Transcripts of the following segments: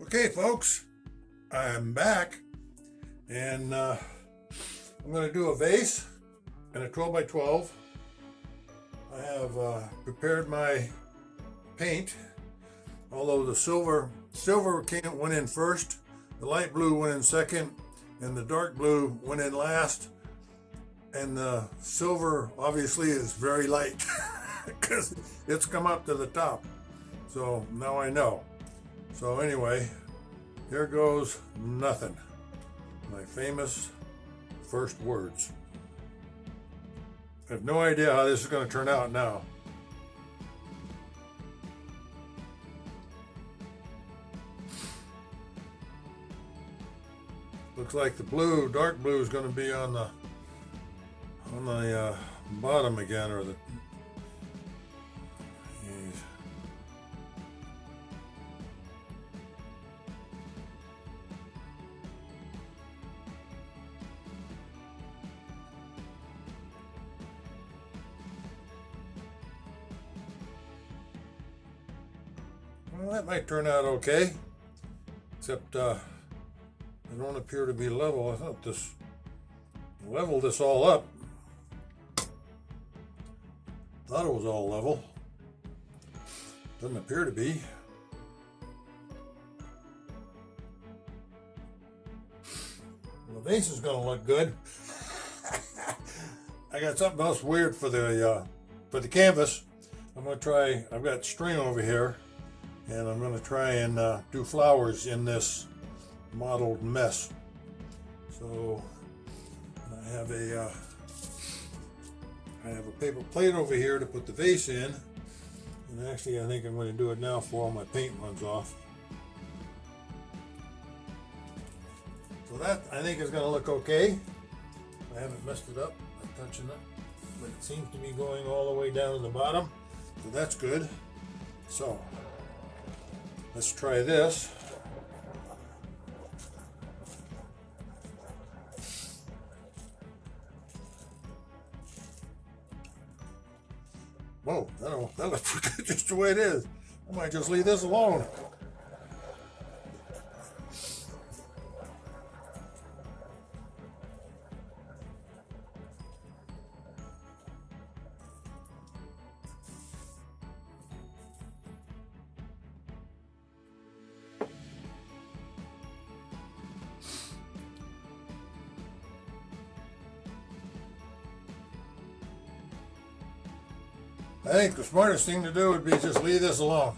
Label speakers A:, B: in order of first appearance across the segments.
A: Okay, folks, I'm back, and I'm going to do a vase and a 12 by 12. I have prepared my paint, although the silver went in first, the light blue went in second, and the dark blue went in last. And the silver obviously is very light because it's come up to the top. So now I know. So anyway, here goes nothing. My famous first words. I have no idea how this is going to turn out now. Looks like the blue, dark blue, is going to be on the bottom again, or the. Geez. Well, that might turn out okay, except they don't appear to be level. I thought this leveled this all up. Thought it was all level. Doesn't appear to be. The vase is going to look good. I got something else weird for the canvas. I'm going to try. I've got string over here, and I'm going to try and do flowers in this modeled mess. So I have a paper plate over here to put the vase in, and actually I think I'm going to do it now before all my paint runs off. So that I think is going to look okay. I haven't messed it up by touching it, but it seems to be going all the way down to the bottom, so that's good. So let's try this. Whoa, that looks good just the way it is. I might just leave this alone. I think the smartest thing to do would be just leave this alone.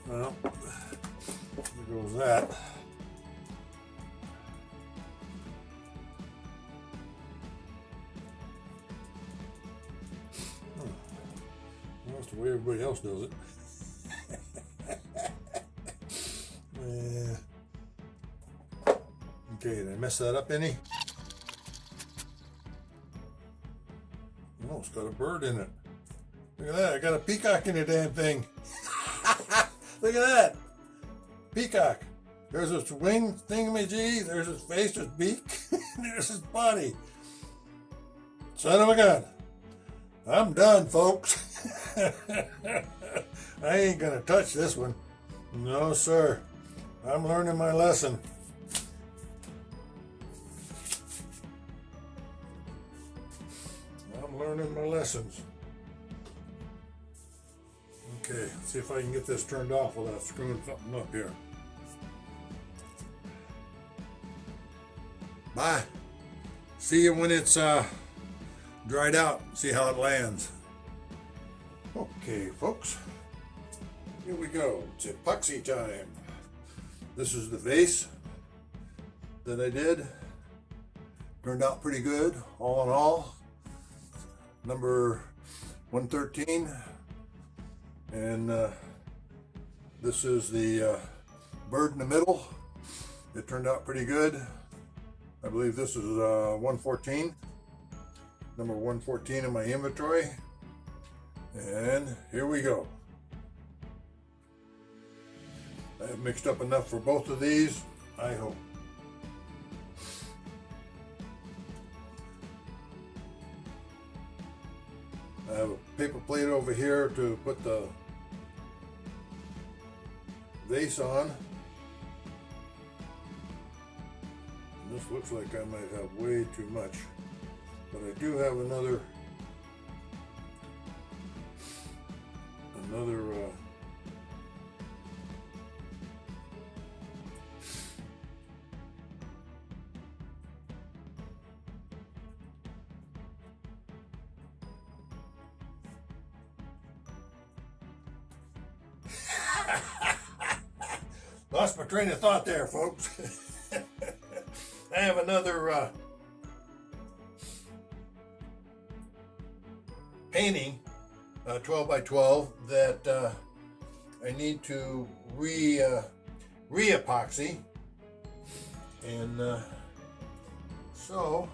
A: Well, there goes that. Well, that's the way everybody else does it. Okay, did I mess that up any? Oh, it's got a bird in it. Look at that, I got a peacock in the damn thing. Look at that. Peacock. There's his wing thingamajig, there's his face, his beak, there's his body. Son of a gun. I'm done, folks. I ain't gonna touch this one. No, sir. I'm learning my lesson. Learning my lessons. Okay, let's see if I can get this turned off without screwing something up here. Bye. See you when it's dried out. See how it lands. Okay, folks. Here we go. It's epoxy time. This is the vase that I did. Turned out pretty good, all in all. Number 113, and this is the bird in the middle. It turned out pretty good. I believe this is 114, number 114 in my inventory, and here we go. I have mixed up enough for both of these, I hope. I have a paper plate over here to put the vase on. And this looks like I might have way too much, but I do have another lost my train of thought there, folks. I have another painting, 12 by 12, that I need to re-epoxy, and so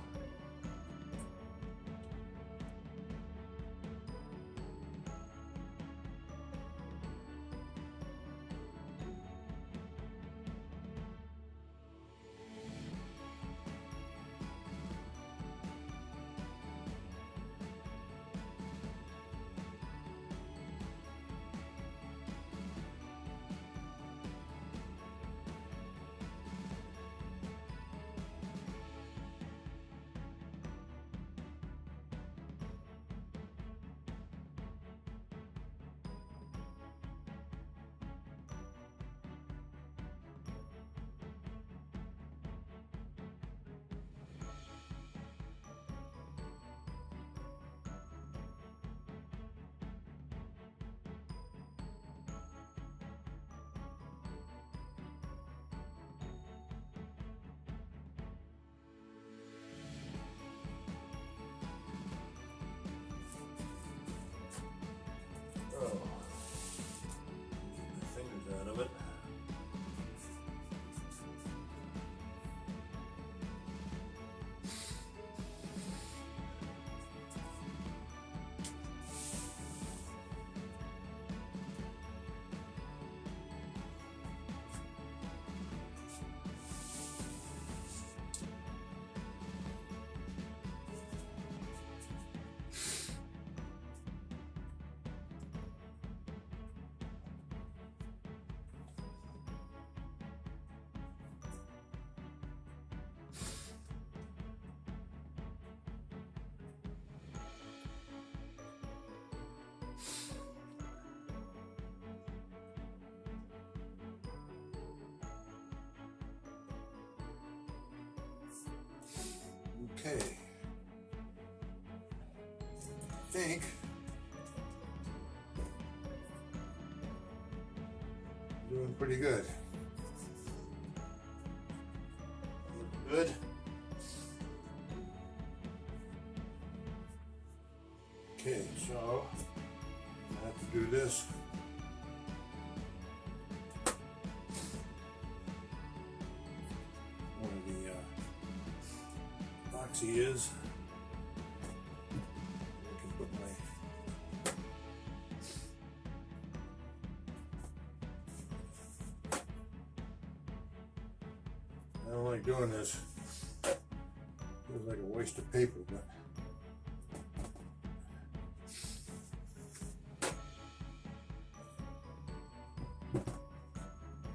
A: okay. I think doing pretty good. Good. Okay, so I have to do this. One of the epoxy is. I can put my I don't like doing this. Feels like a waste of paper, but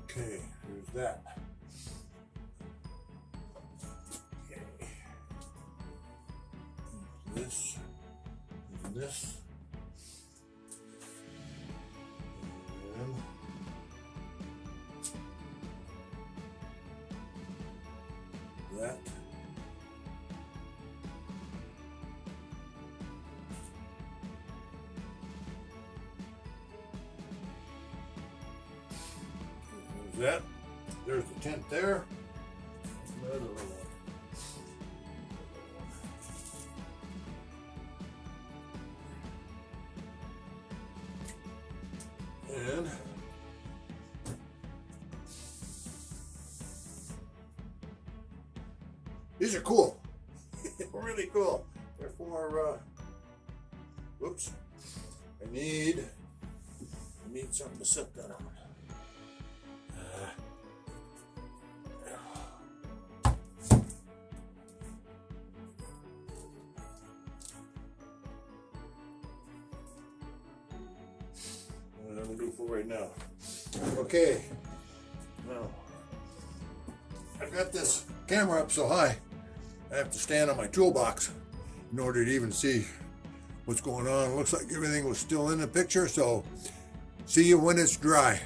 A: okay, there's that. Okay. This and this. And that. There's that. There's the tent there. Another one. And these are cool. Really cool. They're for whoops. I need something to set that on. we'll do for right now. Okay, now I've got this camera up so high, I have to stand on my toolbox in order to even see what's going on. It looks like everything was still in the picture, so see you when it's dry.